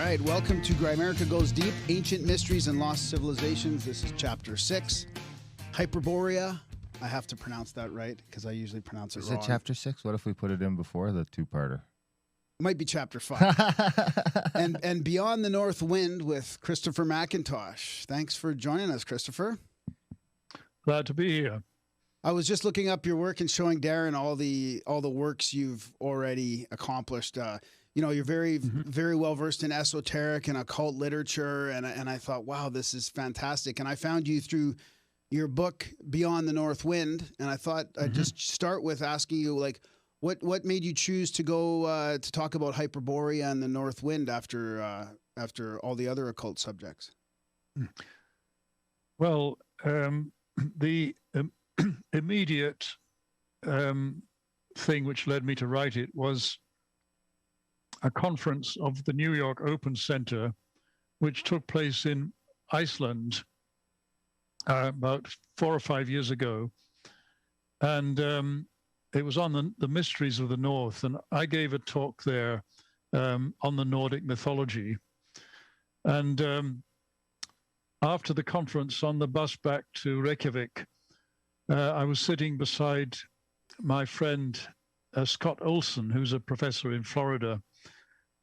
right, welcome to Grimerica Goes Deep, Ancient Mysteries and Lost Civilizations. This is Chapter 6, Hyperborea. I have to pronounce that right because I usually pronounce it wrong. Is it Chapter 6? What if we put it in before the two-parter? Might be Chapter 5. and Beyond the North Wind with Christopher McIntosh. Thanks for joining us, Christopher. Glad to be here. I was just looking up your work and showing Darren all the works you've already accomplished. You know, you're very well versed in esoteric and occult literature, and I thought, wow, this is fantastic. And I found you through your book Beyond the North Wind, and I thought I'd just start with asking you, like, what made you choose to go to talk about Hyperborea and the North Wind after all the other occult subjects? Well, the immediate thing which led me to write it was a conference of the New York Open Center, which took place in Iceland about 4 or 5 years ago. And it was on the mysteries of the North. And I gave a talk there on the Nordic mythology. And after the conference, on the bus back to Reykjavik, I was sitting beside my friend Scott Olson, who's a professor in Florida.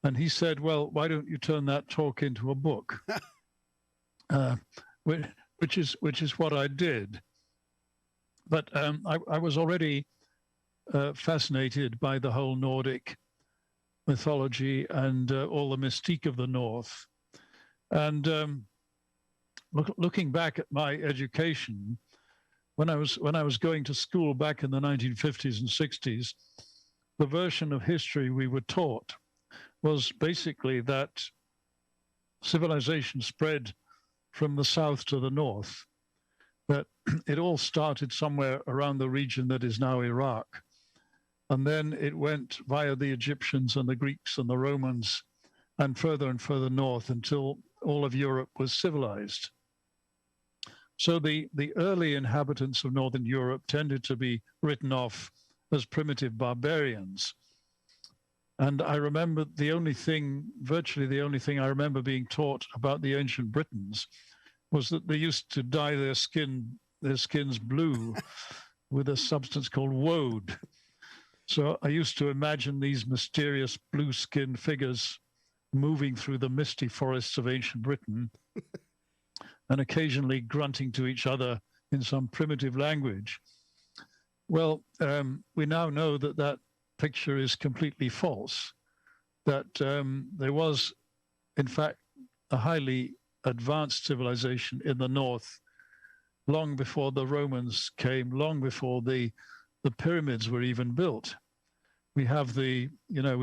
And he said, well, why don't you turn that talk into a book? Which is what I did. But I was already fascinated by the whole Nordic mythology and all the mystique of the North. And looking back at my education, when I was going to school back in the 1950s and 60s, the version of history we were taught was basically that civilization spread from the south to the north, that it all started somewhere around the region that is now Iraq. And then it went via the Egyptians and the Greeks and the Romans and further north until all of Europe was civilized. So the early inhabitants of Northern Europe tended to be written off as primitive barbarians. And I remember virtually the only thing I remember being taught about the ancient Britons was that they used to dye their skins blue with a substance called woad. So I used to imagine these mysterious blue-skinned figures moving through the misty forests of ancient Britain and occasionally grunting to each other in some primitive language. Well, we now know that picture is completely false, that there was, in fact, a highly advanced civilization in the north long before the Romans came, long before the pyramids were even built. We have we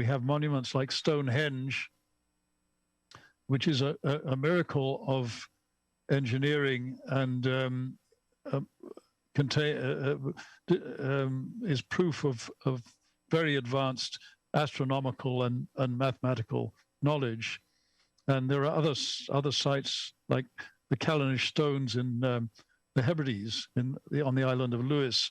have monuments like Stonehenge, which is a miracle of engineering and is proof of very advanced astronomical and mathematical knowledge. And there are other sites like the Callanish stones in the Hebrides on the island of Lewis,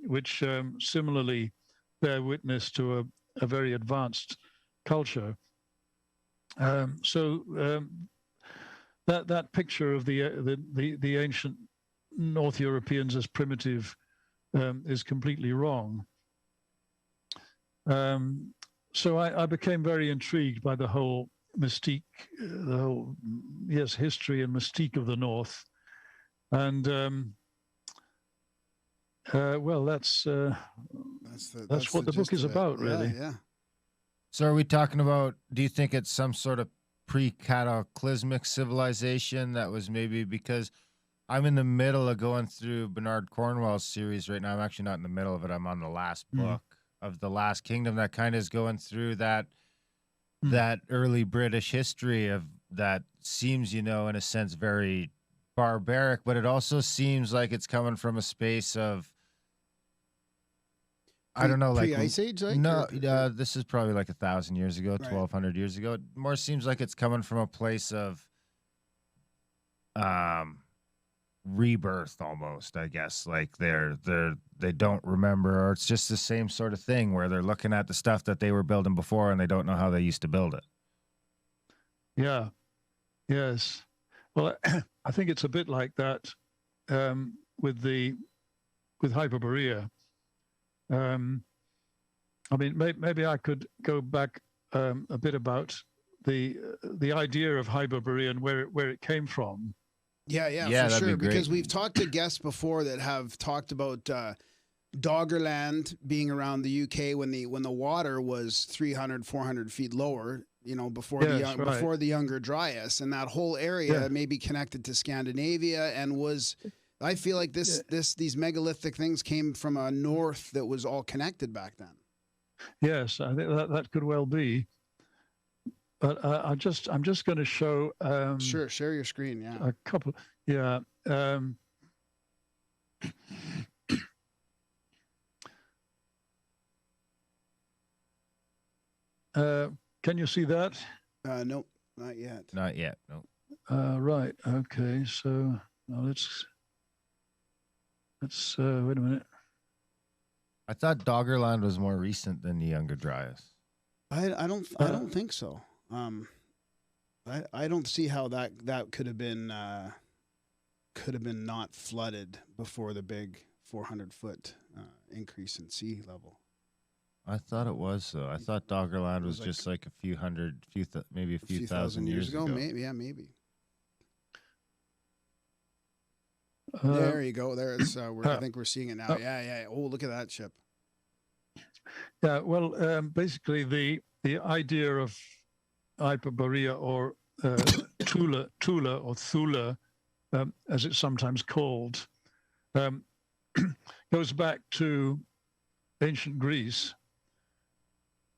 which similarly bear witness to a very advanced culture. So that picture of the ancient North Europeans as primitive is completely wrong. So I became very intrigued by the whole mystique, history and mystique of the North, and well, that's what the book is about, really. Yeah. So are we talking about, do you think it's some sort of pre-cataclysmic civilization that was maybe, because I'm in the middle of going through Bernard Cornwell's series right now. I'm actually not in the middle of it. I'm on the last book of The Last Kingdom that kind of is going through that early British history of that seems, in a sense, very barbaric, but it also seems like it's coming from a space of, I don't know, like pre-Ice Age, like? No, this is probably like 1,000 years ago, 1,200 years ago. It more seems like it's coming from a place of rebirth almost, I guess. Like they don't remember, or it's just the same sort of thing where they're looking at the stuff that they were building before and they don't know how they used to build it. Yeah. Yes. Well, I think it's a bit like that with Hyperborea. I mean, maybe I could go back a bit about the idea of Hyperborea and where it came from. Yeah, for that'd be sure. great. Because we've talked to guests before that have talked about Doggerland being around the UK when the water was 300, 400 feet lower. You know, before before the Younger Dryas, and that whole area may be connected to Scandinavia, and was. I feel like these megalithic things came from a north that was all connected back then. Yes, I think that could well be. But I'm just going to show. Sure, share your screen. Yeah, a couple. Yeah. Can you see that? Nope, not yet. Not yet. No. Right. Okay. So now let's wait a minute. I thought Doggerland was more recent than the Younger Dryas. I don't think so. I don't see how that could have been not flooded before the big 400-foot increase in sea level. I thought it was though. I thought Doggerland was just like a few thousand years ago. Maybe. There you go. There it's. I think we're seeing it now. Yeah. Oh, look at that ship. Yeah. Well, basically, the idea of Hyperborea or Tula or Thula, as it's sometimes called, goes back to ancient Greece,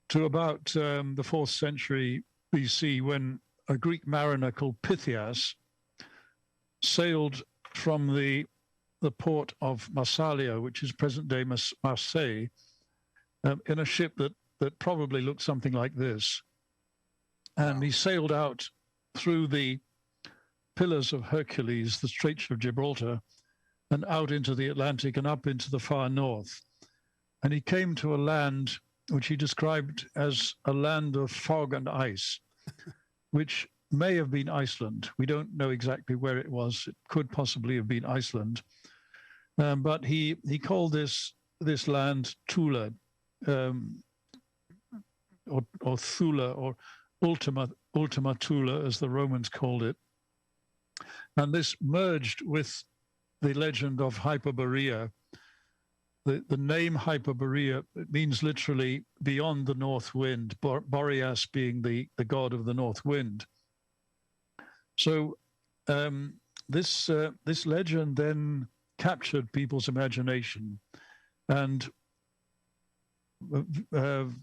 to about the 4th century BC, when a Greek mariner called Pythias sailed from the port of Massalia, which is present-day Marseille, in a ship that probably looked something like this. And he sailed out through the Pillars of Hercules, the Straits of Gibraltar, and out into the Atlantic and up into the far north. And he came to a land which he described as a land of fog and ice, which may have been Iceland. We don't know exactly where it was. It could possibly have been Iceland. But he called this land Tula, or Thula, or Ultima Thula, as the Romans called it. And this merged with the legend of Hyperborea. The name Hyperborea, it means literally beyond the north wind, Boreas being the god of the north wind. So this legend then captured people's imagination. And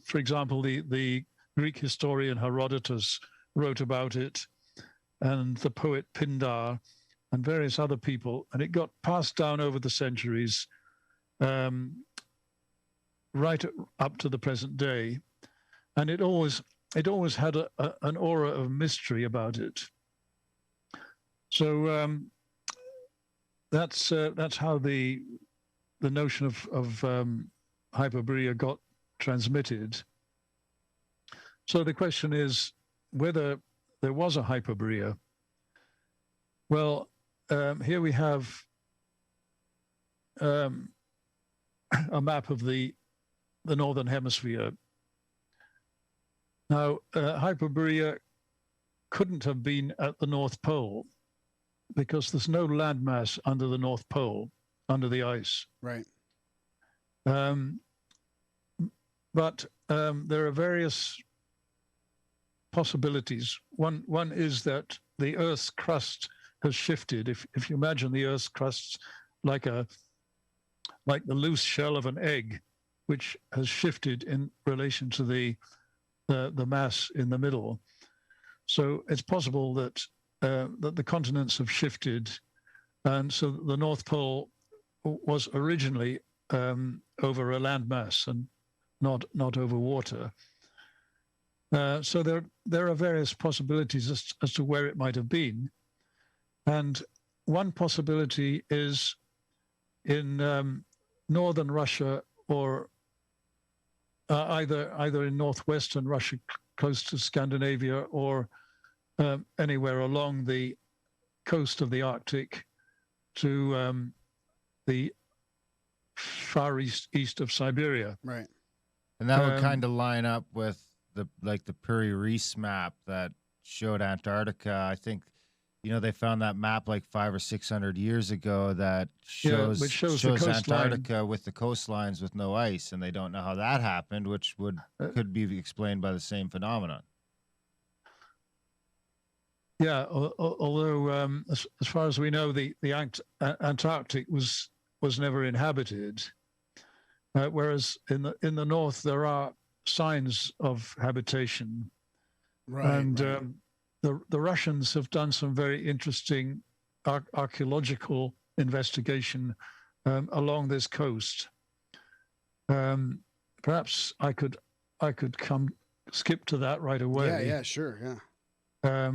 for example, the Greek historian Herodotus wrote about it, and the poet Pindar, and various other people, and it got passed down over the centuries, right up to the present day, and it always had an aura of mystery about it. So that's how the notion of Hyperborea got transmitted. So the question is whether there was a Hyperborea. Well, here we have a map of the northern hemisphere. Now, Hyperborea couldn't have been at the North Pole because there's no landmass under the North Pole, under the ice. Right. But there are various possibilities. One is that the Earth's crust has shifted. If you imagine the Earth's crust like the loose shell of an egg, which has shifted in relation to the mass in the middle. So it's possible that the continents have shifted, and so the North Pole was originally over a landmass and not over water. So there are various possibilities as to where it might have been, and one possibility is in northern Russia, or either in northwestern Russia, close to Scandinavia, or anywhere along the coast of the Arctic to the far east of Siberia. Right. And that would kind of line up with the Piri-Reis map that showed Antarctica. I think, they found that map like 500 or 600 years ago that shows Antarctica with the coastlines with no ice, and they don't know how that happened, which could be explained by the same phenomenon. Yeah, although as far as we know, the Antarctic was never inhabited, whereas in the north there are signs of habitation, right? And right. The Russians have done some very interesting archaeological investigation along this coast. Perhaps I could skip to that right away. Yeah, sure, yeah.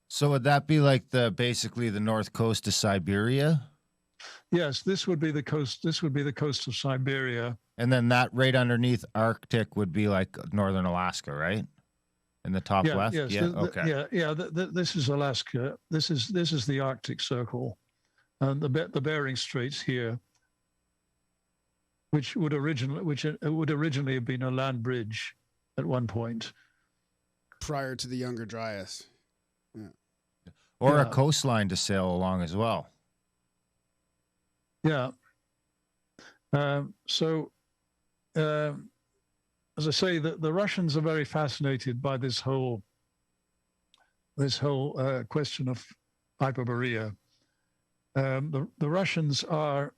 So would that be like basically the north coast of Siberia? Yes, this would be the coast. This would be the coast of Siberia. And then that right underneath Arctic would be like northern Alaska, right? In the top left. Yes, Okay. This is Alaska. This is the Arctic Circle, and the Bering Straits here, which would originally have been a land bridge at one point, prior to the Younger Dryas. Yeah. Or a coastline to sail along as well. Yeah. As I say, the Russians are very fascinated by this whole question of Hyperborea. The Russians are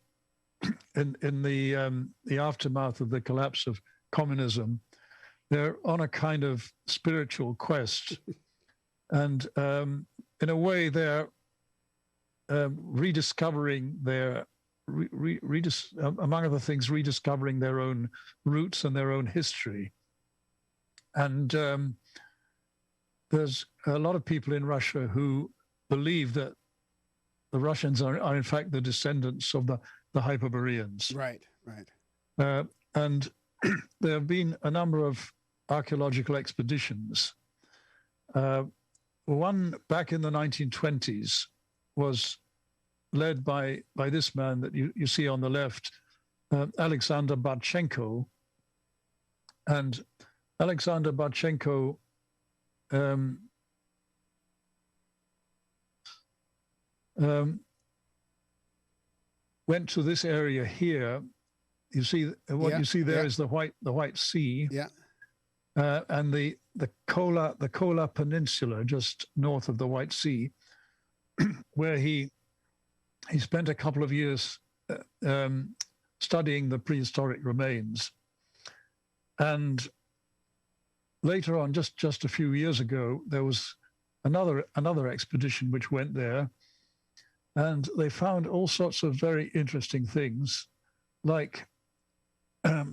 in the aftermath of the collapse of communism. They're on a kind of spiritual quest, and in a way, they're rediscovering their. Among other things, rediscovering their own roots and their own history. And there's a lot of people in Russia who believe that the Russians are in fact the descendants of the Hyperboreans. Right. And there have been a number of archaeological expeditions. One back in the 1920s was led by this man that you see on the left, Alexander Bartchenko. And Alexander Bartchenko went to this area here. You see you see there is the White Sea. Yeah. And the Kola Peninsula just north of the White Sea, where he spent a couple of years studying the prehistoric remains. And later on, just a few years ago, there was another expedition which went there, and they found all sorts of very interesting things, like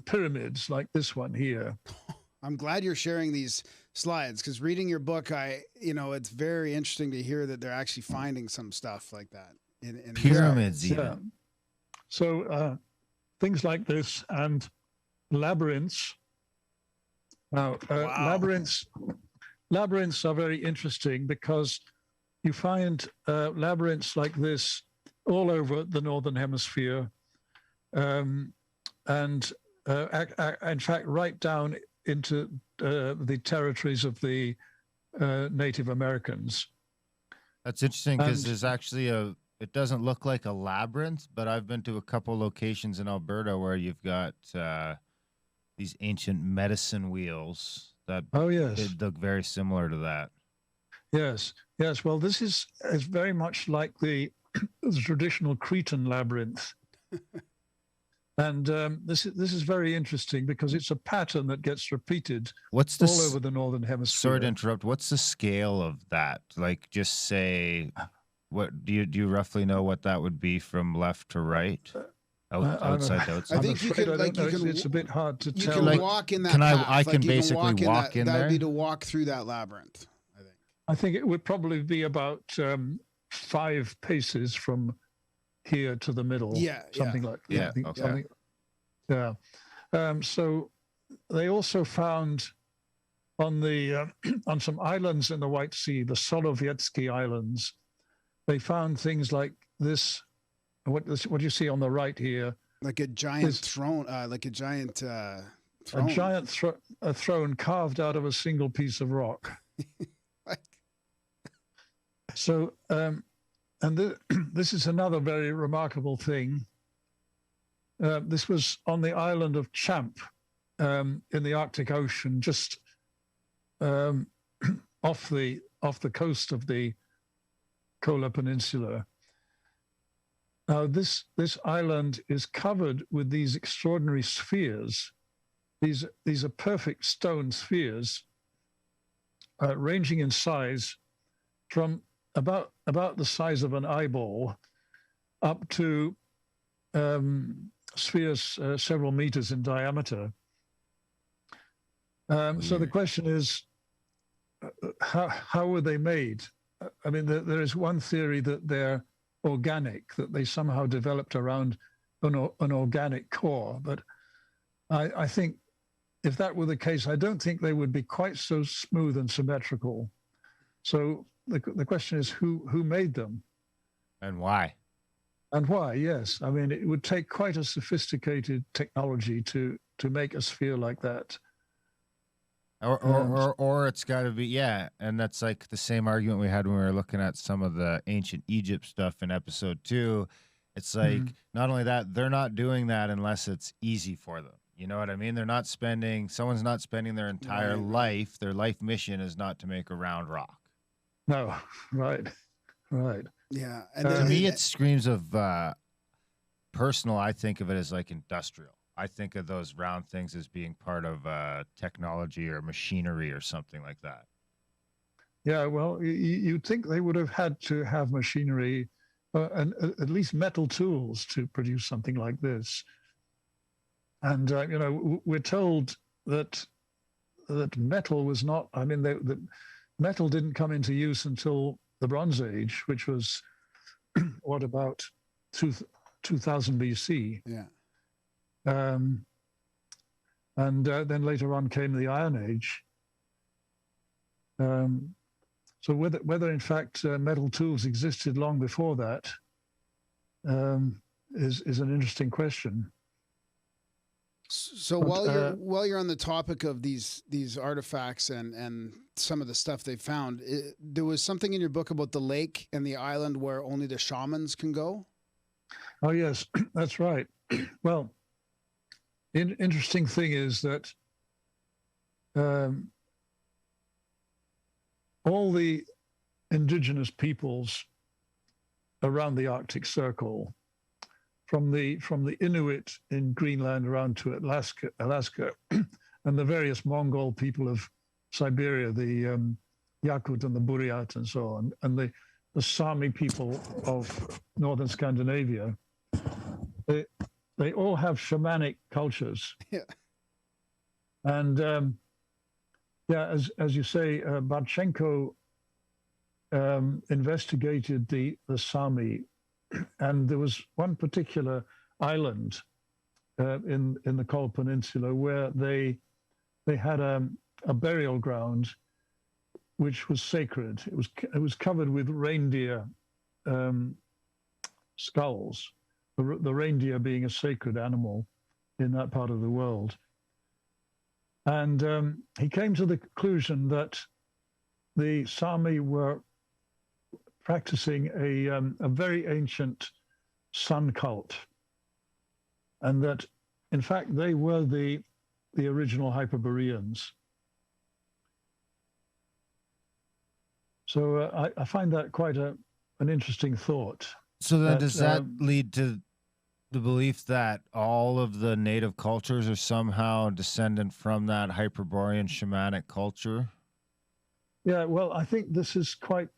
pyramids, like this one here. I'm glad you're sharing these slides, because reading your book, it's very interesting to hear that they're actually finding some stuff like that. In pyramids, yeah. So things like this and labyrinths. Now, wow. labyrinths are very interesting because you find labyrinths like this all over the Northern Hemisphere, and in fact, right down into the territories of the Native Americans. That's interesting, because there's actually it doesn't look like a labyrinth, but I've been to a couple locations in Alberta where you've got these ancient medicine wheels that look very similar to that. Yes. Well, this is very much like the traditional Cretan labyrinth. And this is very interesting because it's a pattern that gets repeated all over the Northern Hemisphere. Sorry to interrupt. What's the scale of that? Like, just say, what do you roughly know what that would be from left to right, outside to outside? I think you can. It's a bit hard to tell. You can walk in that path. I can basically walk in there. That would be to walk through that labyrinth. I think it would probably be about 5 paces from here to the middle, something like that. Yeah. So they also found on the on some islands in the White Sea, the Solovietsky Islands, they found things like this. What you see on the right here, like a giant throne, like a giant throne. A giant a throne carved out of a single piece of rock. So, this is another very remarkable thing. This was on the island of Champ in the Arctic Ocean, just off the coast of the Kola Peninsula. Now, this island is covered with these extraordinary spheres. These are perfect stone spheres, ranging in size from about the size of an eyeball up to spheres several meters in diameter. So the question is, how were they made? I mean, there is one theory that they're organic, that they somehow developed around an organic core. But I think if that were the case, I don't think they would be quite so smooth and symmetrical. So the question is, who made them? And why? And why, yes. I mean, it would take quite a sophisticated technology to make a sphere like that. Or it's got to be, yeah. And that's like the same argument we had when we were looking at some of the ancient Egypt stuff in episode 2. It's like, not only that, they're not doing that unless it's easy for them. You know what I mean? Someone's not spending their entire life. Their life mission is not to make a round rock. No, right. Yeah. And to me, it screams of personal. I think of it as like industrial. I think of those round things as being part of technology or machinery or something like that. Yeah, well, you'd think they would have had to have machinery and at least metal tools to produce something like this. And, we're told that metal was not, I mean, that metal didn't come into use until the Bronze Age, which was, about 2000 BC. Yeah. And then later on came the Iron Age. So whether in fact metal tools existed long before that is an interesting question. So while you're on the topic of these artifacts and some of the stuff they found, there was something in your book about the lake and the island where only the shamans can go. Oh yes, that's right. Well, interesting thing is that all the indigenous peoples around the Arctic Circle, from the Inuit in Greenland around to Alaska, and the various Mongol people of Siberia, the Yakut and the Buryat and so on, and the Sami people of northern Scandinavia, they all have shamanic cultures. Yeah. And as you say, Barchenko investigated the Sami, and there was one particular island in the Kola Peninsula where they had a burial ground which was sacred. It was covered with reindeer skulls. The reindeer being a sacred animal in that part of the world. And he came to the conclusion that the Sami were practicing a very ancient sun cult, and that, in fact, they were the original Hyperboreans. So I find that quite an interesting thought. So then does that lead to the belief that all of the native cultures are somehow descendant from that Hyperborean shamanic culture? Yeah, well, I think this is quite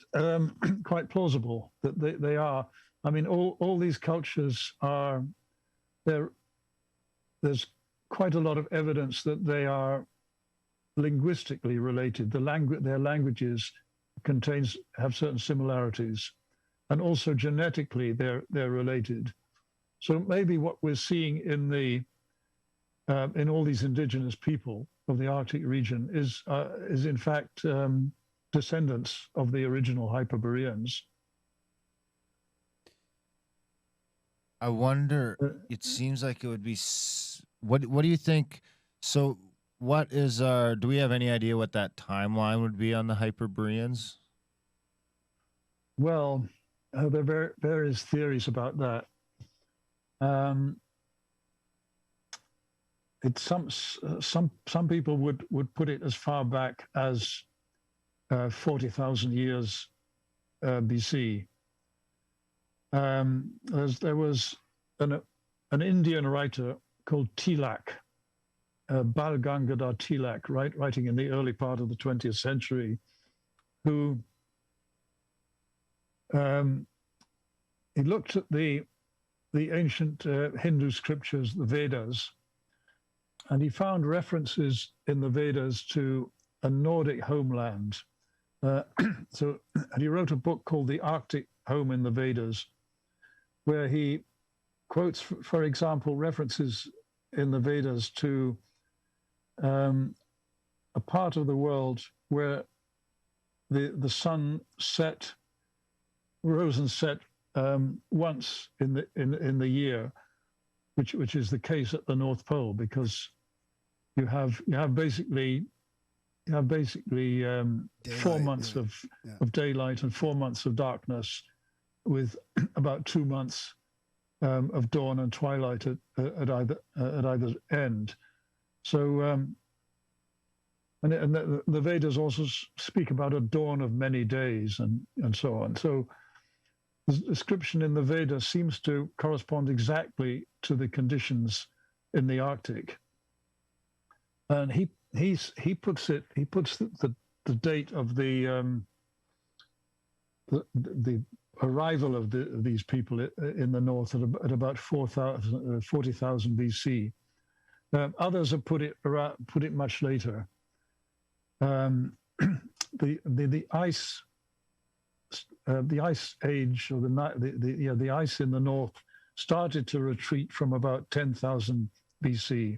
plausible that they are. I mean, all these cultures are there. There's quite a lot of evidence that they are linguistically related. Their languages have certain similarities, and also genetically they're related. So maybe what we're seeing in all these indigenous people of the Arctic region is in fact descendants of the original Hyperboreans. I wonder. It seems like it would be. What do you think? So, what is our? Do we have any idea what that timeline would be on the Hyperboreans? Well, there are various theories about that. It's some people would put it as far back as 40,000 years BC. There was an Indian writer called Tilak, Bal Gangadhar Tilak, writing in the early part of the 20th century, who he looked at the ancient Hindu scriptures, the Vedas, and he found references in the Vedas to a Nordic homeland. And he wrote a book called The Arctic Home in the Vedas, where he quotes, for example, references in the Vedas to a part of the world where the sun rose and set once in the year, which is the case at the North Pole, because you have basically 4 months of daylight and 4 months of darkness, with about 2 months of dawn and twilight at either end. So, and the Vedas also speak about a dawn of many days and so on. So the description in the Vedas seems to correspond exactly to the conditions in the Arctic. And he puts the date of the arrival of these people in the north at about 40,000 BC. Others have put it much later. The ice age, or the ice in the north started to retreat from about 10,000 BC.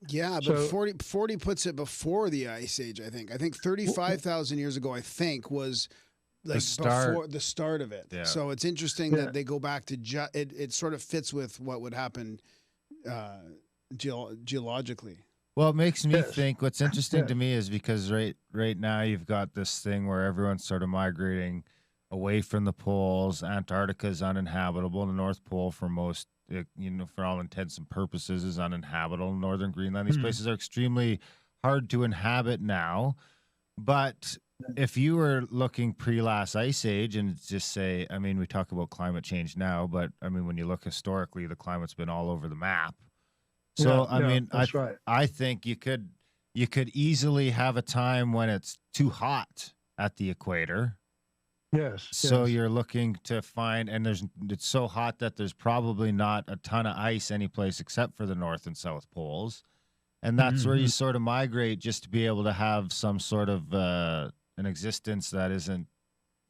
Yeah, but so, 40 puts it before the Ice Age, I think. I think 35,000 years ago, I think, was like before the start of it. Yeah. So it's interesting that they go back to it sort of fits with what would happen geologically. Well, it makes me think, what's interesting to me is because right now you've got this thing where everyone's sort of migrating away from the poles. Antarctica is uninhabitable. The North Pole, for most, for all intents and purposes, is uninhabitable. Northern Greenland, these places are extremely hard to inhabit now. But if you were looking pre-last ice age, and just say, I mean, we talk about climate change now, but I mean, when you look historically, the climate's been all over the map. So I think you could easily have a time when it's too hot at the equator. Yes. So you're looking to find, and it's so hot that there's probably not a ton of ice anyplace except for the North and South Poles. And that's where you sort of migrate, just to be able to have some sort of an existence that isn't,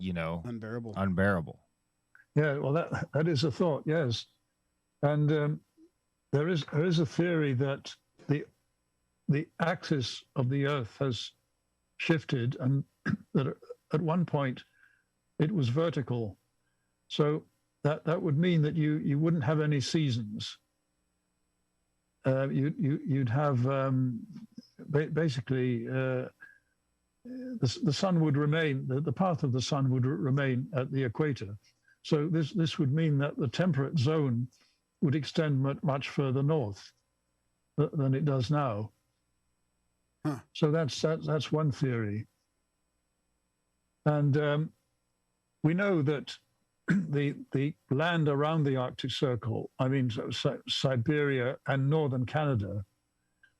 unbearable. Yeah, well, that is a thought, yes. And there is a theory that the axis of the Earth has shifted, and that at one point it was vertical. So that would mean that you wouldn't have any seasons. You'd have basically the sun would remain, the path of the sun would remain at the equator. So this would mean that the temperate zone would extend much further north than it does now. Huh. So that's one theory. And we know that the land around the Arctic Circle, I mean, Siberia and northern Canada,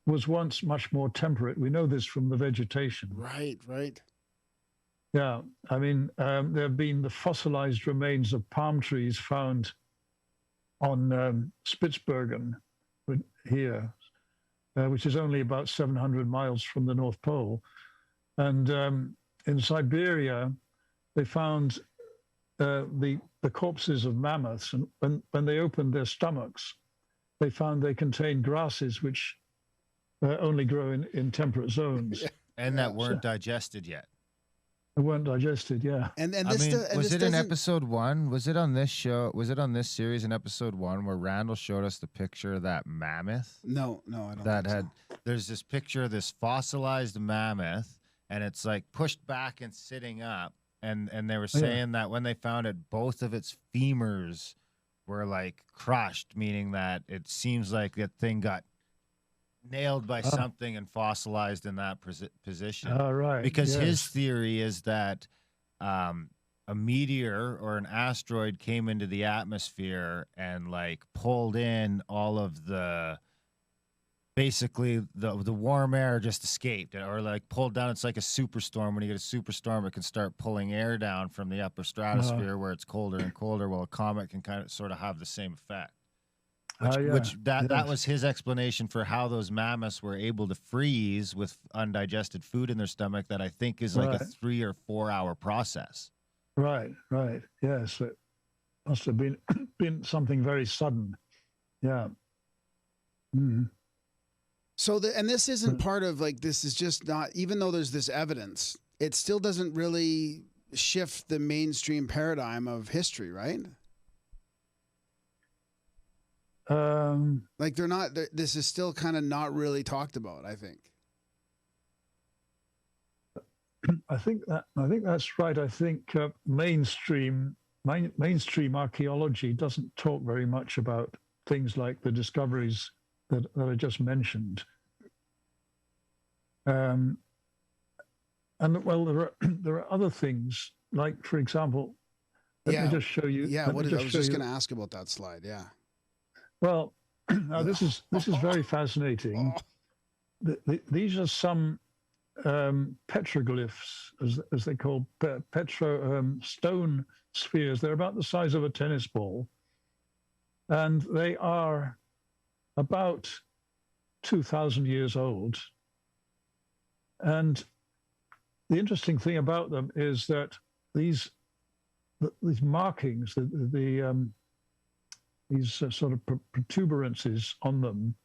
was once much more temperate. We know this from the vegetation. Right. Yeah, I mean, there have been the fossilized remains of palm trees found on Spitsbergen here, which is only about 700 miles from the North Pole. And in Siberia, they found the corpses of mammoths, and when they opened their stomachs, they found they contained grasses which only grow in temperate zones. And that weren't digested yet. They weren't digested, yeah. And I this mean, and was this it in doesn't- episode 1? Was it on this show? Was it on this series in episode 1 where Randall showed us the picture of that mammoth? No, I don't. That think had so. There's this picture of this fossilized mammoth, and it's like pushed back and sitting up, and they were saying that when they found it, both of its femurs were like crushed, meaning that it seems like that thing got nailed by something and fossilized in that position. Right. Because yes. his theory is that a meteor or an asteroid came into the atmosphere and like pulled in all of the, basically the warm air just escaped, or like pulled down. It's like a superstorm. When you get a superstorm, it can start pulling air down from the upper stratosphere where it's colder and colder. Well, a comet can kind of sort of have the same effect. That was his explanation for how those mammoths were able to freeze with undigested food in their stomach. That I think is like a 3 or 4 hour process. Right. Yes, it must have been something very sudden. Yeah. Mm-hmm. So and this isn't part of like, this is just not, even though there's this evidence, it still doesn't really shift the mainstream paradigm of history, right? Like this is still kind of not really talked about, I think. I think that's right. I think mainstream archaeology doesn't talk very much about things like the discoveries that I just mentioned. And well, there are other things, like, for example, let me just show you. Yeah, I was just going to ask about that slide. Yeah. Well, now this is very fascinating. These are some petroglyphs, as they call stone spheres. They're about the size of a tennis ball, and they are about 2,000 years old. And the interesting thing about them is that these markings, these sort of protuberances on them,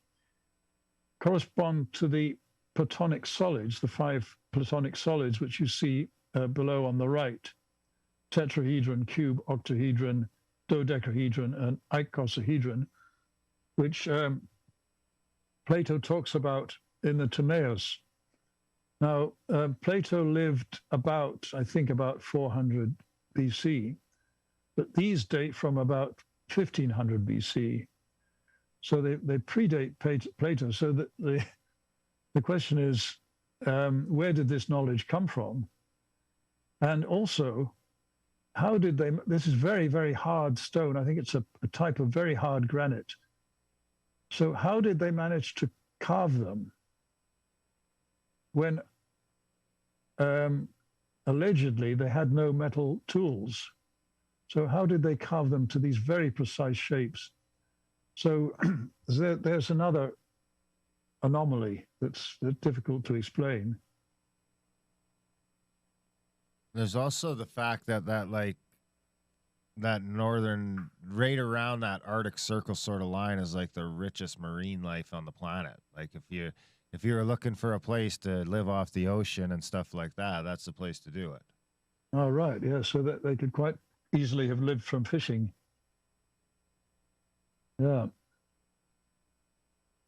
correspond to the Platonic solids, the 5 Platonic solids, which you see below on the right: tetrahedron, cube, octahedron, dodecahedron, and icosahedron, which Plato talks about in the Timaeus. Now, Plato lived I think about 400 BC, but these date from about 1500 BC. So they predate Plato. So that the question is, where did this knowledge come from? And also, how did they? This is very, very hard stone. I think it's a type of very hard granite. So how did they manage to carve them when allegedly they had no metal tools? So how did they carve them to these very precise shapes? So there's another anomaly that's difficult to explain. There's also the fact that northern, right around that Arctic Circle sort of line, is like the richest marine life on the planet. Like if you're looking for a place to live off the ocean and stuff like that, that's the place to do it. Oh, right. Yeah. So that they could quite easily have lived from fishing. Yeah.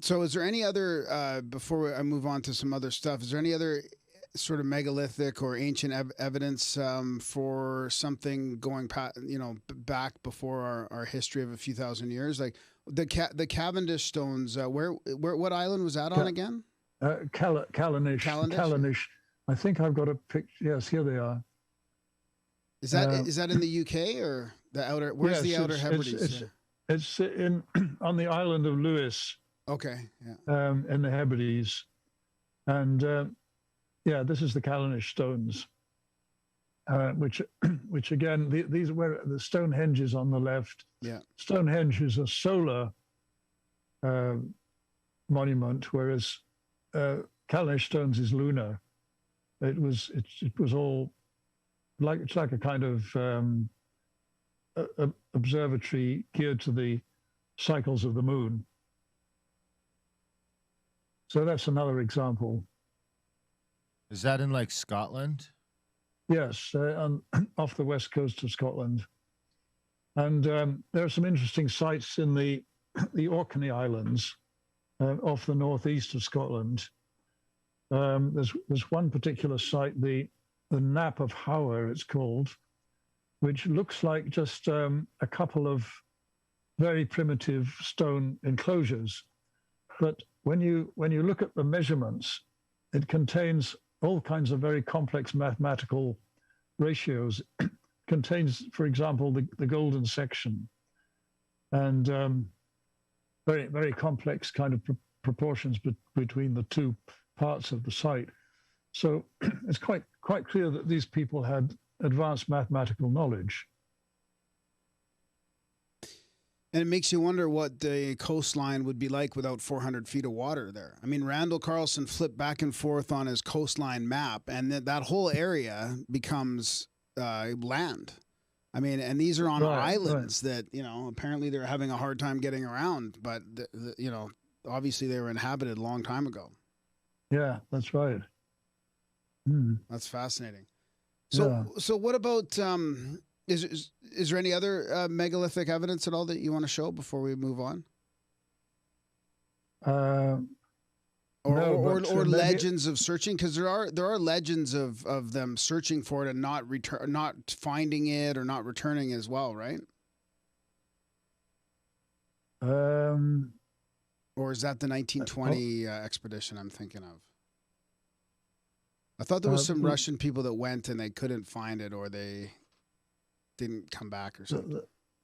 So is there any other, before I move on to some other stuff, is there any other sort of megalithic or ancient evidence for something going back before our history of a few thousand years? Like the Cavendish stones, what island was that on again? Callanish. Callanish. I think I've got a picture. Yes, here they are. Is that in the UK or the outer? Where's the Outer Hebrides? It's in on the island of Lewis. Okay. Yeah. In the Hebrides, and this is the Callanish stones, which again these were the Stonehenge is on the left. Yeah. Stonehenge is a solar monument, whereas Callanish stones is lunar. It was all it's like a kind of observatory geared to the cycles of the moon. So that's another example. Is that in like Scotland? Yes, off the west coast of Scotland. And there are some interesting sites in the Orkney Islands off the northeast of Scotland. There's one particular site, the Nap of Howard, it's called, which looks like just a couple of very primitive stone enclosures. But when you look at the measurements, it contains all kinds of very complex mathematical ratios. It contains, for example, the golden section, and very, very complex kind of proportions between the two parts of the site. So it's quite clear that these people had advanced mathematical knowledge. And it makes you wonder what the coastline would be like without 400 feet of water there. I mean, Randall Carlson flipped back and forth on his coastline map, and that whole area becomes land. I mean, and these are on islands that, you know, apparently they're having a hard time getting around, but, you know, obviously they were inhabited a long time ago. Yeah, that's right. That's fascinating. So, so what about... Is there any other megalithic evidence at all that you want to show before we move on? Or legends of searching, because there are legends of them searching for it and not finding it or not returning as well, right? Or is that the 1920 expedition I'm thinking of? I thought there was some Russian people that went and they couldn't find it, or they didn't come back or something.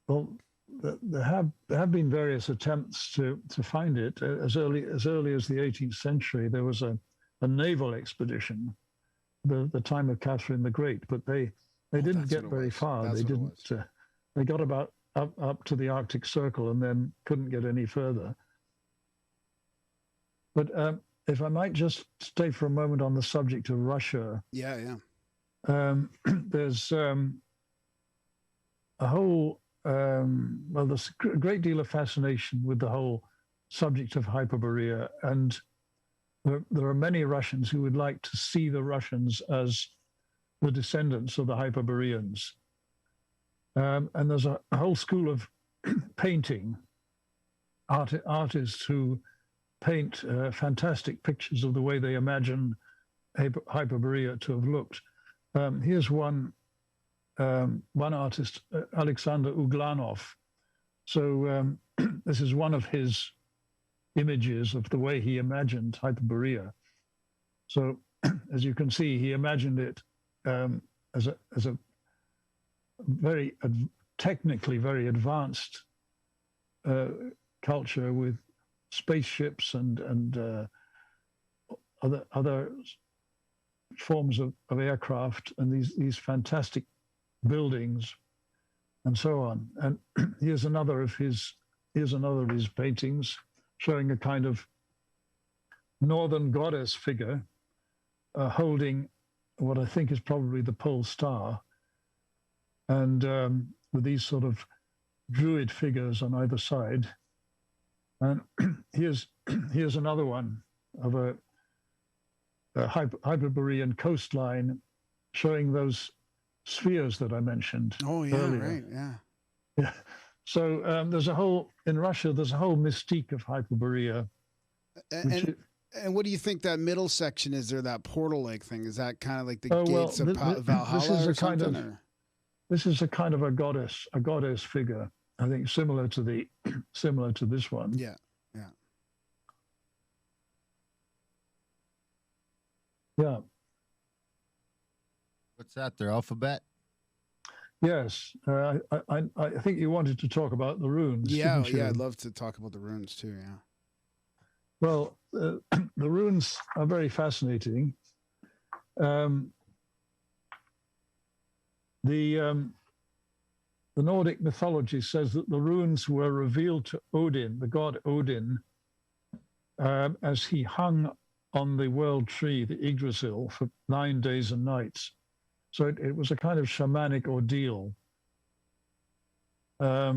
Well, there have been various attempts to find it. As early as the 18th century, there was a naval expedition, the time of Catherine the Great, but they didn't get very far. They didn't. They got about up to the Arctic Circle and then couldn't get any further. But if I might just stay for a moment on the subject of Russia. Yeah. There's a whole, there's a great deal of fascination with the whole subject of Hyperborea, and there are many Russians who would like to see the Russians as the descendants of the Hyperboreans. And there's a whole school of painting, artists who paint fantastic pictures of the way they imagine Hyperborea to have looked. Here's one artist, Alexander Uglanov. So this is one of his images of the way he imagined Hyperborea. So as you can see, he imagined it as a very technically very advanced culture with spaceships and other forms of aircraft and these fantastic buildings and so on. And here's another of his paintings showing a kind of northern goddess figure holding what I think is probably the pole star, and with these sort of druid figures on either side. And here's another one of a Hyperborean coastline showing those spheres that I mentioned. Oh yeah, earlier. Right, Yeah. So there's a whole mystique of Hyperborea. And what do you think that middle section is there, that portal-like thing? Is that kind of like the gates of Valhalla or something? This is a kind of a goddess figure, I think, similar to this one. Yeah. Yeah. What's that, their alphabet? Yes. I think you wanted to talk about the runes. Yeah, I'd love to talk about the runes too, yeah. Well, the runes are very fascinating. The Nordic mythology says that the runes were revealed to Odin, the god Odin, as he hung on the world tree, the Yggdrasil, for 9 days and nights. So it was a kind of shamanic ordeal. But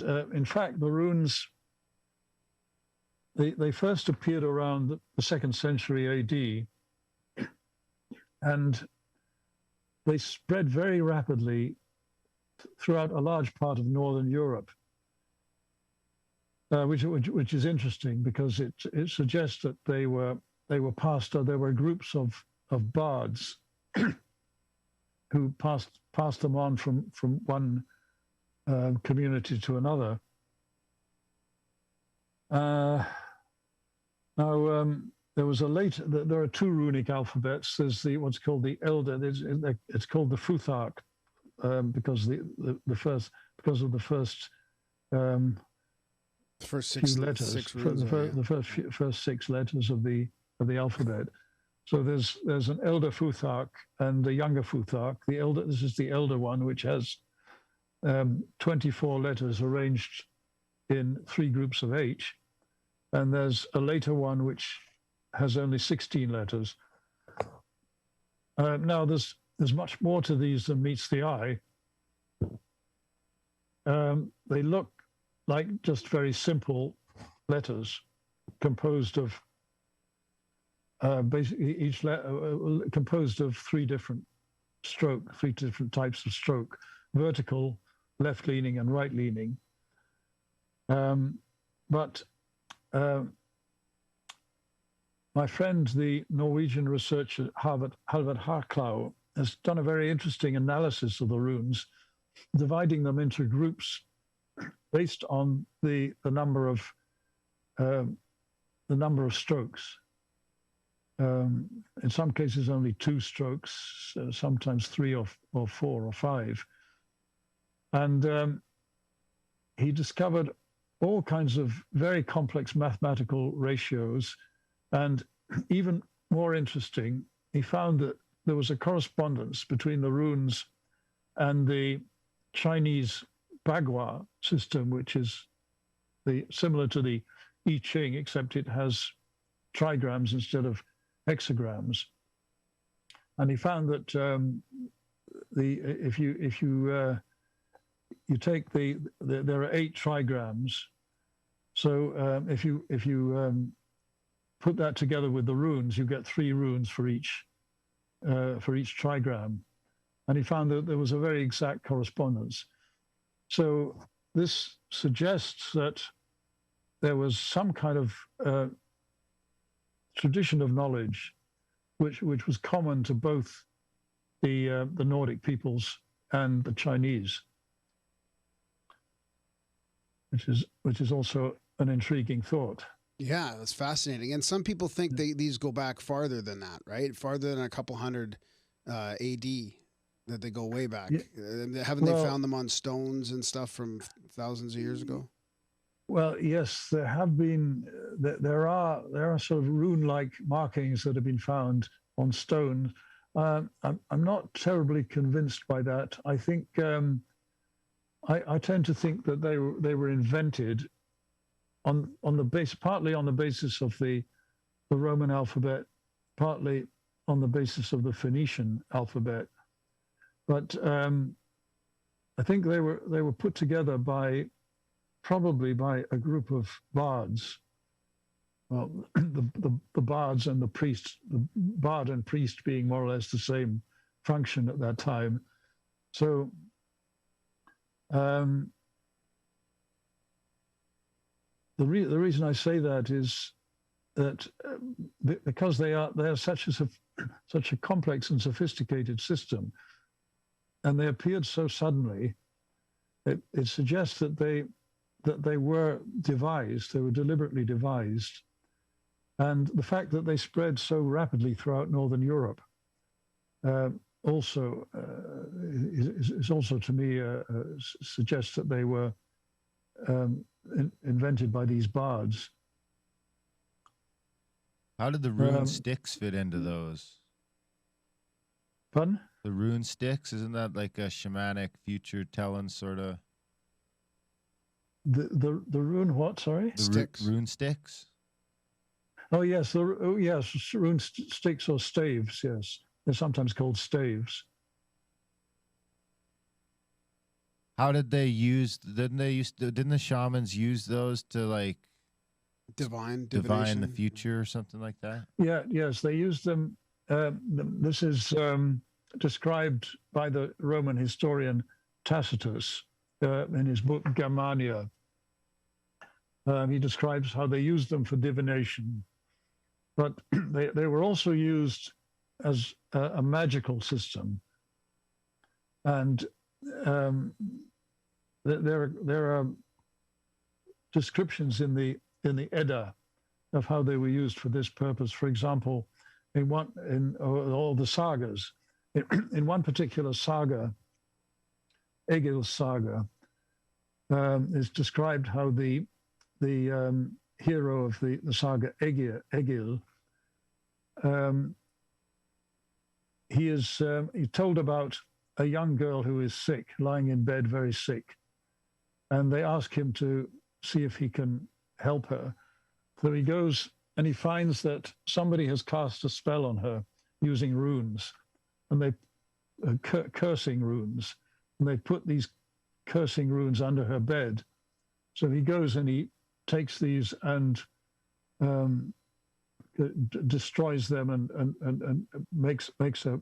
in fact, the runes they first appeared around the 2nd century AD, and they spread very rapidly throughout a large part of Northern Europe, which is interesting because it suggests that they were passed. There were groups of bards who passed them on from one community to another. Now, there was a later. There are 2 runic alphabets. There's what's called the Elder. It's called the Futhark because the first six few letters, six runes, the first 6 letters of the alphabet. So there's an Elder Futhark and a younger Futhark. This is the elder one, which has 24 letters arranged in 3 groups of 8, and there's a later one which has only 16 letters. Now there's much more to these than meets the eye. They look like just very simple letters composed of basically each letter composed of 3 different types of stroke: vertical, left-leaning, and right-leaning. But my friend, the Norwegian researcher Halvard Harklau, has done a very interesting analysis of the runes, dividing them into groups based on the number of strokes. In some cases, only 2 strokes, sometimes 3 or 4 or 5. And he discovered all kinds of very complex mathematical ratios. And even more interesting, he found that there was a correspondence between the runes and the Chinese Bagua system, which is similar to the I Ching, except it has trigrams instead of hexagrams. And he found that if you take there are 8 trigrams. So if you put that together with the runes, you get 3 runes for each trigram. And he found that there was a very exact correspondence. So this suggests that there was some kind of tradition of knowledge which was common to both the Nordic peoples and the Chinese, which is also an intriguing thought. Yeah, that's fascinating. And some people think these go back farther than that, right? Farther than a couple hundred AD, that they go way back. Yeah. Haven't they found them on stones and stuff from thousands of years ago? Well, yes, there have been. There are sort of rune-like markings that have been found on stone. I'm not terribly convinced by that. I think I tend to think that they were invented on the base, partly on the basis of the Roman alphabet, partly on the basis of the Phoenician alphabet. But I think they were put together probably by a group of bards. Well, the bards and the priests, the bard and priest being more or less the same function at that time. So the reason I say that is that because they are such a complex and sophisticated system, and they appeared so suddenly, it suggests that they were devised, they were deliberately devised. And the fact that they spread so rapidly throughout Northern Europe also is also to me suggests that they were invented by these bards. How did the rune sticks fit into those? Pardon? The rune sticks, isn't that like a shamanic future telling sort of? The rune what? Sorry, sticks. Rune sticks. Oh yes, rune sticks or staves. Yes, they're sometimes called staves. How did they use? Didn't the shamans use those to like Divine, divine the divination. future or something like that? Yeah, yes, they used them. This is described by the Roman historian Tacitus in his book Germania. He describes how they used them for divination, but they were also used as a magical system. And there are descriptions in the Edda of how they were used for this purpose. For example, in all the sagas, in one particular saga, Egil's saga, is described how the hero of the saga Egil, he's told about a young girl who is sick, lying in bed, very sick, and they ask him to see if he can help her. So he goes and he finds that somebody has cast a spell on her using runes, and they cursing runes, and they put these cursing runes under her bed. So he goes and he takes these and destroys them and makes a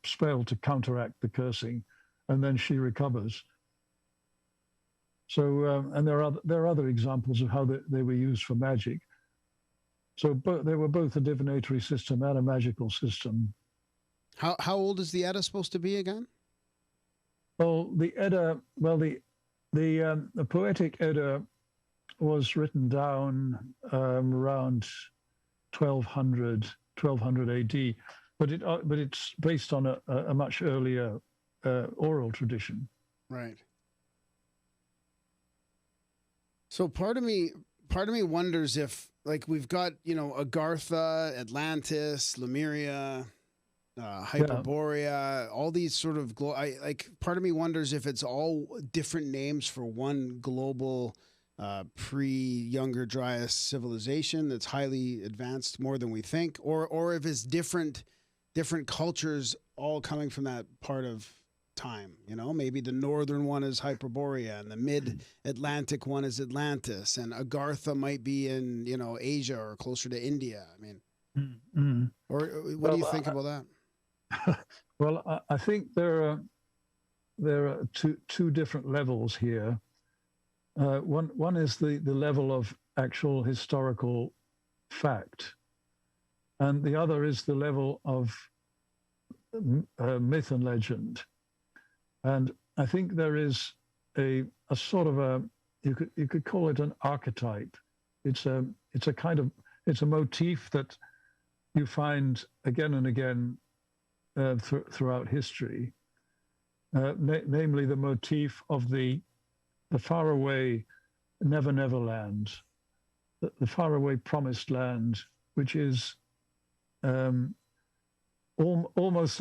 spell to counteract the cursing, and then she recovers. So and there are other examples of how they were used for magic. So they were both a divinatory system and a magical system. How old is the Edda supposed to be again? Well, the Edda, the poetic Edda was written down around 1200 AD, but it's based on a much earlier oral tradition. Right. So part of me wonders if, like, we've got, Agartha, Atlantis, Lumeria, Hyperborea, all these sort of part of me wonders if it's all different names for one global pre-Younger Dryas civilization that's highly advanced, more than we think, or if it's different cultures all coming from that part of time. Maybe the northern one is Hyperborea and the mid-Atlantic one is Atlantis, and Agartha might be in Asia or closer to India. I mean, or what do you think about that? Well, I think there are two different levels here. One is the level of actual historical fact, and the other is the level of myth and legend. And I think there is a sort of you could call it an archetype. It's a motif that you find again and again throughout history, namely the motif of the faraway Never Land, the faraway promised land, which is almost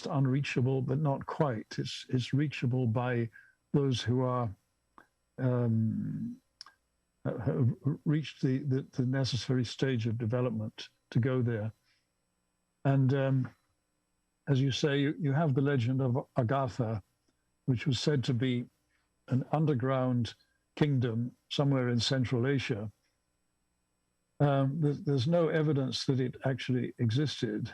unreachable, but not quite. It's reachable by those who are have reached the necessary stage of development to go there. And as you say, you have the legend of Agartha, which was said to be an underground kingdom somewhere in Central Asia. There's no evidence that it actually existed.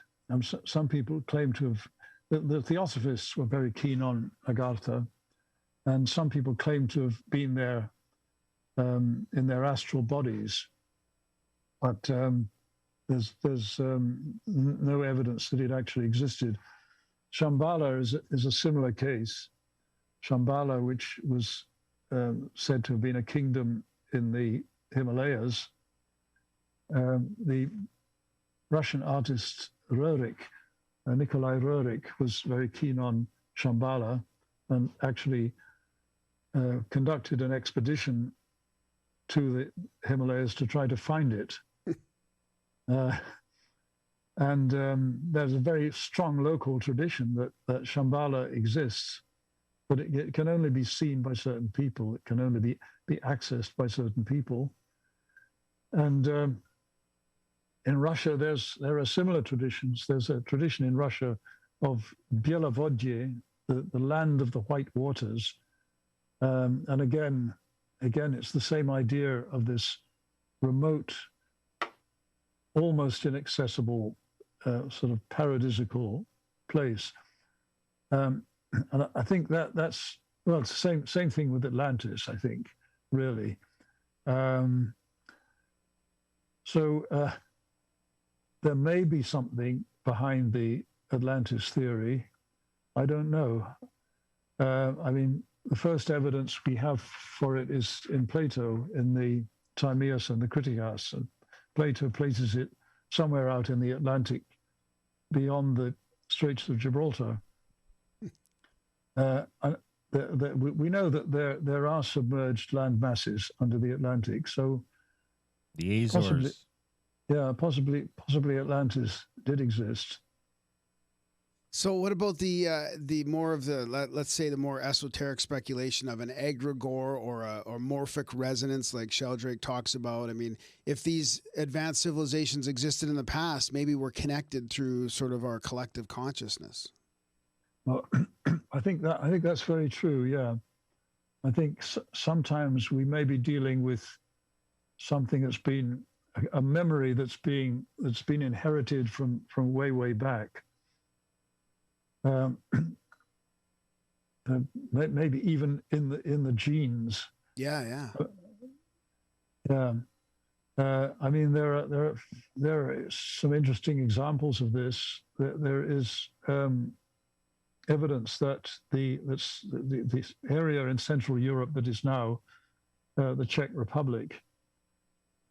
Some people claim to have, the Theosophists were very keen on Agartha, and some people claim to have been there in their astral bodies. But there's no evidence that it actually existed. Shambala is a similar case. Shambala, which was said to have been a kingdom in the Himalayas. The Russian artist Nikolai Roerich, was very keen on Shambala and actually conducted an expedition to the Himalayas to try to find it. And there's a very strong local tradition that Shambala exists, but it can only be seen by certain people. It can only be accessed by certain people. And in Russia, there are similar traditions. There's a tradition in Russia of Belavodye, the land of the white waters. And again, it's the same idea of this remote, almost inaccessible, sort of paradisical place. And I think that's, well, it's the same thing with Atlantis, I think, really. So there may be something behind the Atlantis theory. I don't know. I mean, the first evidence we have for it is in Plato, in the Timaeus and the Critias. And Plato places it somewhere out in the Atlantic, beyond the Straits of Gibraltar. We know that there are submerged land masses under the Atlantic, so the Azores. Possibly Atlantis did exist. So what about the more of the, let's say, the more esoteric speculation of an egregore or a morphic resonance like Sheldrake talks about? I mean, if these advanced civilizations existed in the past, maybe we're connected through sort of our collective consciousness. Well, I think that's very true. Yeah, I think sometimes we may be dealing with something that's been a memory that's been inherited from way back. Maybe even in the genes. Yeah. I mean, there are some interesting examples of this. There is evidence that this area in Central Europe that is now the Czech Republic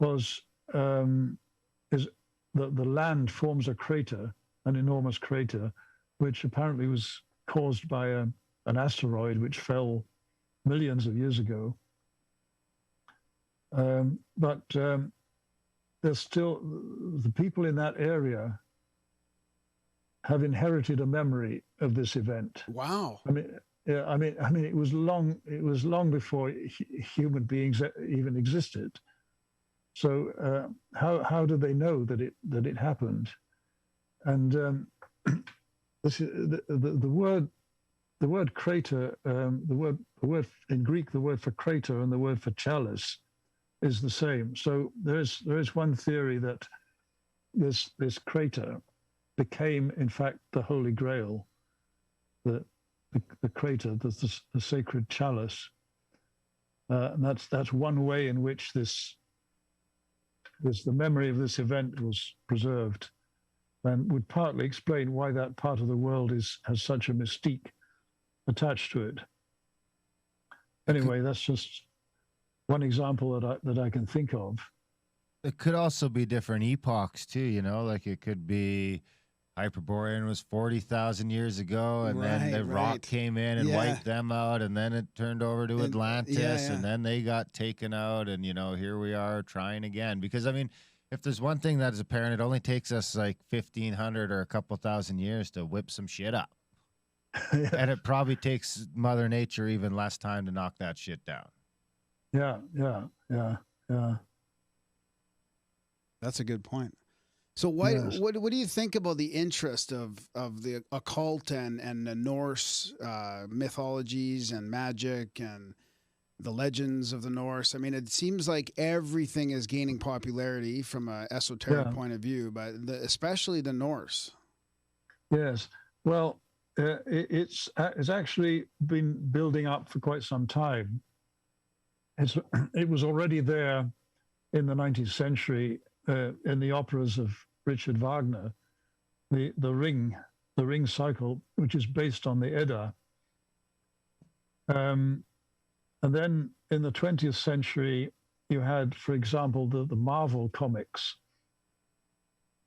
is the land forms a crater, an enormous crater, which apparently was caused by an asteroid which fell millions of years ago. But there's still, the people in that area have inherited a memory of this event. Wow. I mean, it was long before human beings even existed. So how do they know that it happened? And the word crater, the word in Greek, the word for crater and the word for chalice is the same. So there is one theory that this crater became, in fact, the Holy Grail, the crater, the sacred chalice. And that's one way in which the memory of this event was preserved, and would partly explain why that part of the world has such a mystique attached to it. Anyway, that's just one example that I can think of. It could also be different epochs too, you know, like it could be Hyperborean was 40,000 years ago, and then the rock came in and wiped them out, and then it turned over to Atlantis, and then they got taken out, and, you know, here we are trying again. Because, I mean, if there's one thing that is apparent, it only takes us like 1,500 or a couple thousand years to whip some shit up. And it probably takes Mother Nature even less time to knock that shit down. Yeah. That's a good point. So what do you think about the interest of the occult and the Norse mythologies and magic and the legends of the Norse? I mean, it seems like everything is gaining popularity from an esoteric point of view, but especially the Norse. Yes. Well, it's actually been building up for quite some time. It was already there in the 19th century in the operas of Richard Wagner, the Ring cycle, which is based on the Edda. And then in the 20th century, you had, for example, the Marvel comics,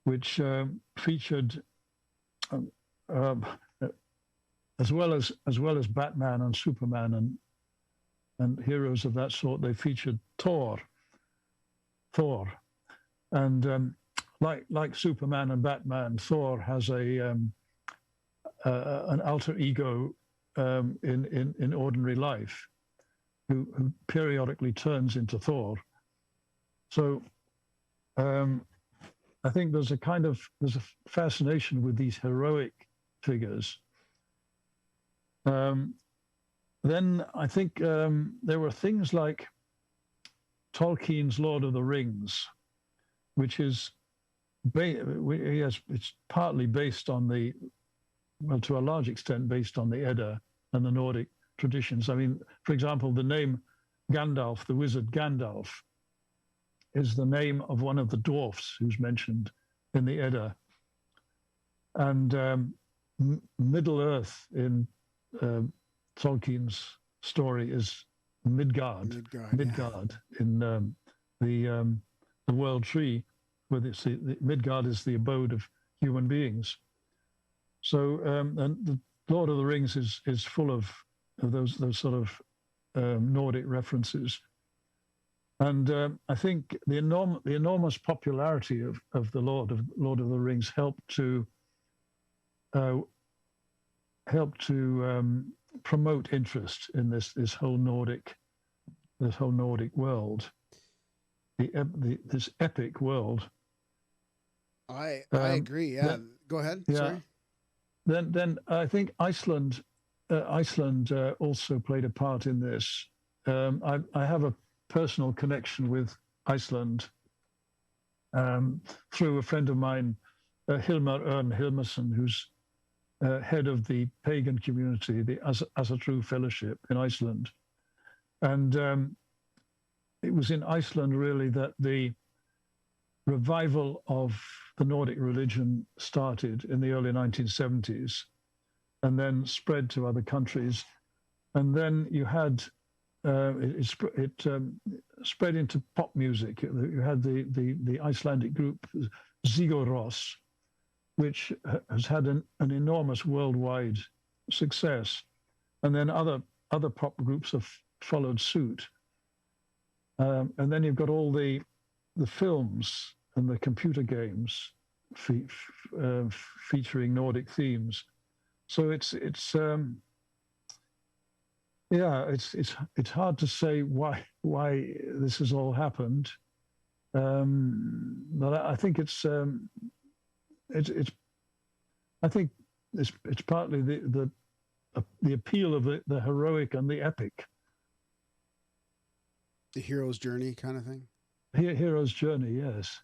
which featured, as well as Batman and Superman and heroes of that sort, they featured Thor, and like Superman and Batman, Thor has an alter ego in ordinary life, who periodically turns into Thor. So I think there's a fascination with these heroic figures. Then I think there were things like Tolkien's Lord of the Rings, which is it's partly based on the, well, to a large extent based on the Edda and the Nordic traditions. I mean, for example, the name Gandalf, the wizard Gandalf, is the name of one of the dwarfs who's mentioned in the Edda. And Middle Earth in Tolkien's story is Midgard. Midgard in the World Tree, where the Midgard is the abode of human beings. So, and the Lord of the Rings is full of those sort of Nordic references. And I think the enormous popularity of the Lord of the Rings helped to promote interest in this whole Nordic world, this epic world. I agree. Yeah, go ahead. Yeah. Sorry. Then I think Iceland also played a part in this. I have a personal connection with Iceland through a friend of mine, Hilmar Örn Hilmarsson, who's head of the pagan community, the Asatru Fellowship in Iceland. And it was in Iceland really that the revival of the Nordic religion started in the early 1970s and then spread to other countries. And then you had, it spread into pop music. You had the Icelandic group Sigur Rós, which has had an enormous worldwide success. And then other pop groups have followed suit. And then you've got all the films and the computer games featuring Nordic themes. So it's hard to say why this has all happened. But I think it's partly the appeal of the heroic and the epic. The hero's journey kind of thing. Hero's journey, yes.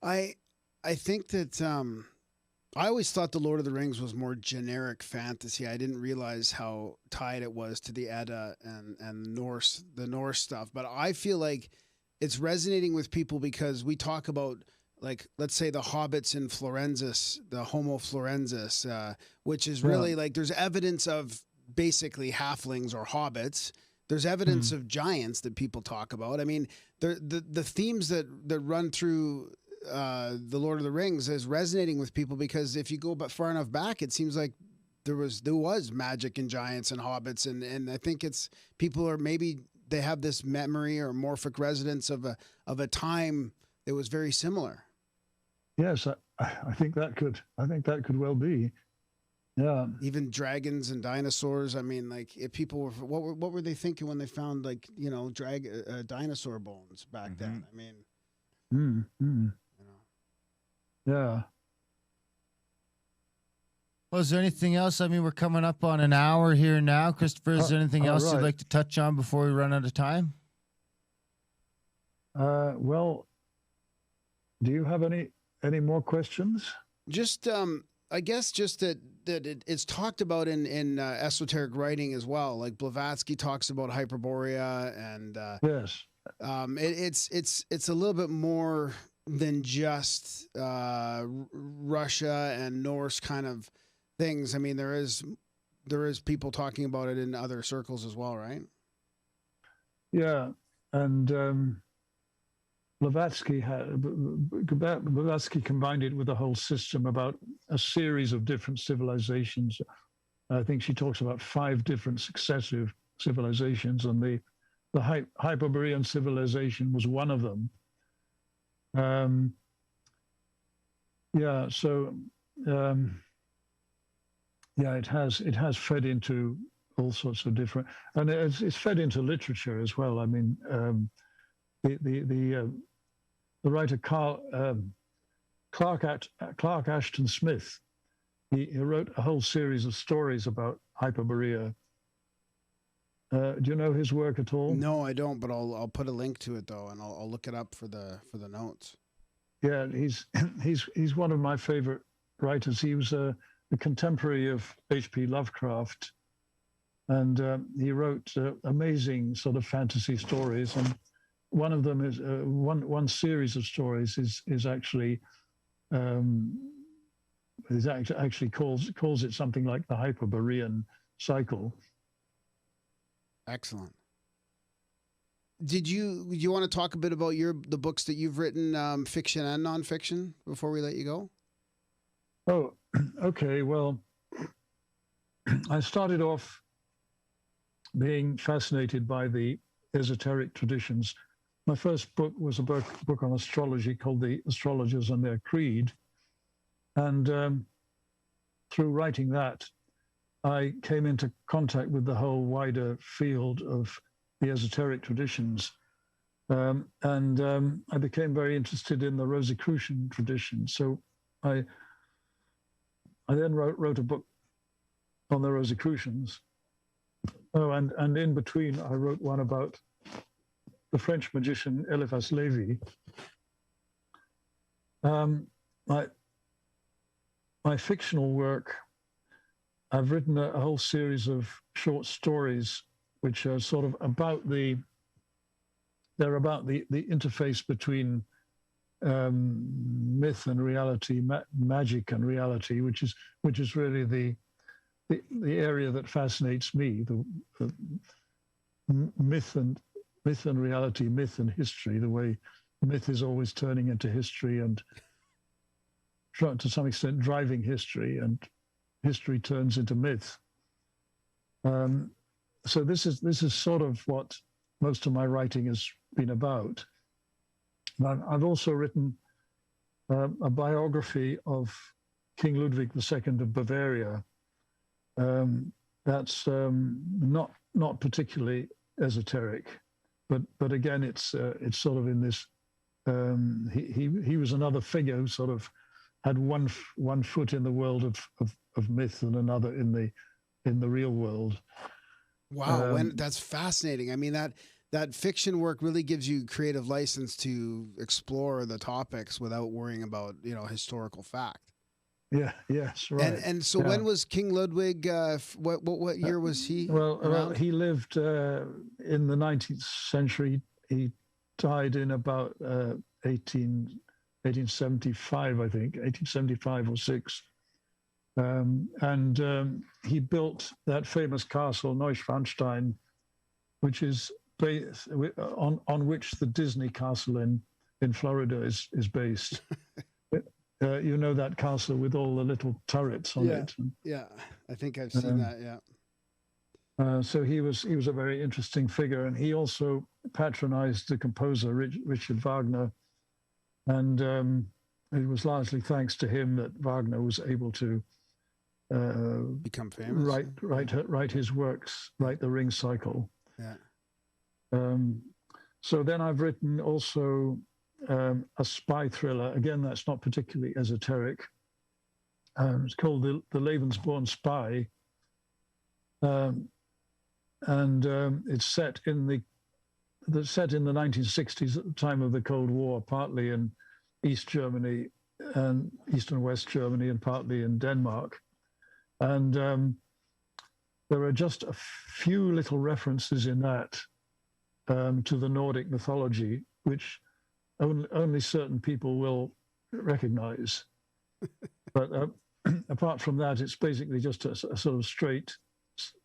I think that I always thought the Lord of the Rings was more generic fantasy. I didn't realize how tied it was to the Edda and the Norse stuff. But I feel like it's resonating with people because we talk about, like, let's say the hobbits in Florensis, the Homo florensis, which is really like there's evidence of basically halflings or hobbits. There's evidence of giants that people talk about. I mean, the themes that run through the Lord of the Rings is resonating with people because if you go far enough back, it seems like there was magic and giants and hobbits, and I think it's people are maybe they have this memory or morphic resonance of a time that was very similar. Yes, I think that could well be. Yeah. Even dragons and dinosaurs. I mean, like if people were, what were they thinking when they found, like, you know, dinosaur bones back then? I mean, you know. Yeah. Well, is there anything else? I mean, we're coming up on an hour here now. Christopher, is there anything else you'd like to touch on before we run out of time? Well, do you have any more questions? Just, I guess just that it's talked about in esoteric writing as well. Like Blavatsky talks about Hyperborea, and yes, it's a little bit more than just Russia and Norse kind of things. I mean, there is people talking about it in other circles as well, right? Yeah, and Blavatsky combined it with a whole system about a series of different civilizations. I think she talks about 5 different successive civilizations, and the Hyperborean civilization was one of them. It has fed into all sorts of different, and it's fed into literature as well. I mean, the writer Clark Ashton Smith, he wrote a whole series of stories about Hyperborea, Do you know his work at all? No, I don't, but I'll put a link to it though, and I'll look it up for the notes. Yeah, he's one of my favorite writers. He was a contemporary of H.P. Lovecraft, and he wrote amazing sort of fantasy stories. And one of them is one series of stories is actually calls it something like the Hyperborean cycle. Excellent. Do you want to talk a bit about the books that you've written, fiction and nonfiction, before we let you go? Oh, okay. Well, I started off being fascinated by the esoteric traditions. My first book was a book on astrology called The Astrologers and Their Creed. And through writing that, I came into contact with the whole wider field of the esoteric traditions. And I became very interested in the Rosicrucian tradition. So I then wrote a book on the Rosicrucians. Oh, and in between, I wrote one about the French magician Eliphas Lévy. My fictional work, I've written a whole series of short stories which are sort of about the interface between myth and reality, magic and reality, which is really the area that fascinates me, the myth and reality, myth and history, the way myth is always turning into history and to some extent driving history, and history turns into myth. So this is sort of what most of my writing has been about. I've also written a biography of King Ludwig II of Bavaria. That's not particularly esoteric, but again, it's sort of in this. He was another figure who sort of had one foot in the world of myth and another in the real world. Wow, that's fascinating. I mean, that fiction work really gives you creative license to explore the topics without worrying about historical fact. Yeah. Yes. Right. And so when was King Ludwig? What year was he? Well, he lived in the 19th century. He died in about 1875, I think, 1875 or 6. And he built that famous castle, Neuschwanstein, which is based on which the Disney castle in Florida is based. You know that castle with all the little turrets on it. Yeah, I think I've seen that. Yeah. So he was a very interesting figure, and he also patronized the composer Richard Wagner, and it was largely thanks to him that Wagner was able to become famous. Write his works, write the Ring Cycle. Yeah. So then I've written also a spy thriller. Again, that's not particularly esoteric. It's called The Lebensborn Spy. And it's set in the 1960s at the time of the Cold War, partly in East Germany and East and West Germany, and partly in Denmark. And there are just a few little references in that to the Nordic mythology, which only certain people will recognize. But apart from that, it's basically just a sort of straight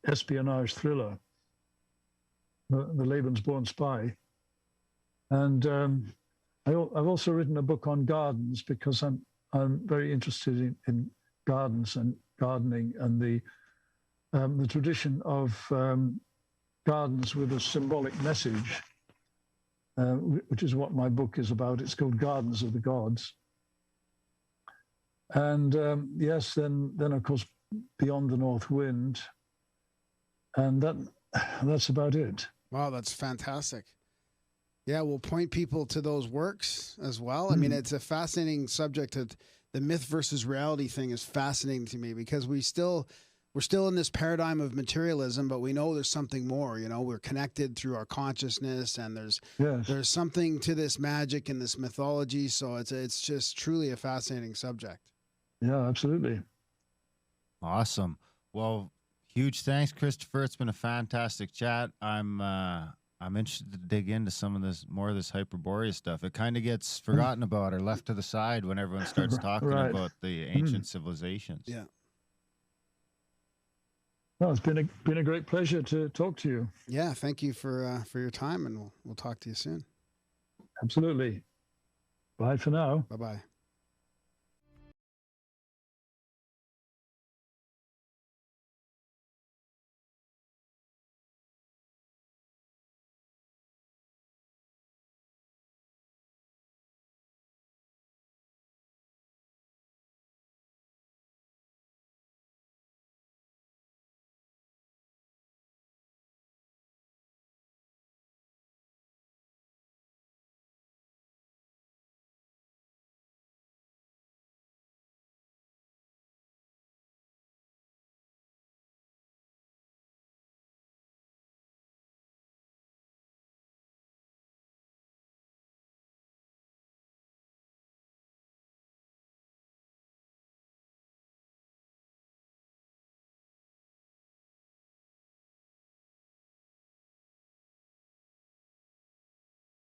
espionage thriller, the Lebensborn Spy. And I've also written a book on gardens, because I'm very interested in gardens and gardening, and the tradition of gardens with a symbolic message, which is what my book is about. It's called Gardens of the Gods. And yes, then of course Beyond the North Wind, and that's about it. Wow, that's fantastic. Yeah, we'll point people to those works as well. I mean, it's a fascinating subject. The myth versus reality thing is fascinating to me, because we still we're still in this paradigm of materialism, but we know there's something more. You know, we're connected through our consciousness, and there's something to this magic and this mythology. So it's just truly a fascinating subject. Yeah, absolutely. Awesome. Well, huge thanks, Christopher. It's been a fantastic chat. I'm interested to dig into some of this, more of this Hyperborea stuff. It kind of gets forgotten about or left to the side when everyone starts talking about the ancient civilizations. Yeah. Well, it's been a great pleasure to talk to you. Yeah, thank you for your time, and we'll talk to you soon. Absolutely. Bye for now. Bye-bye.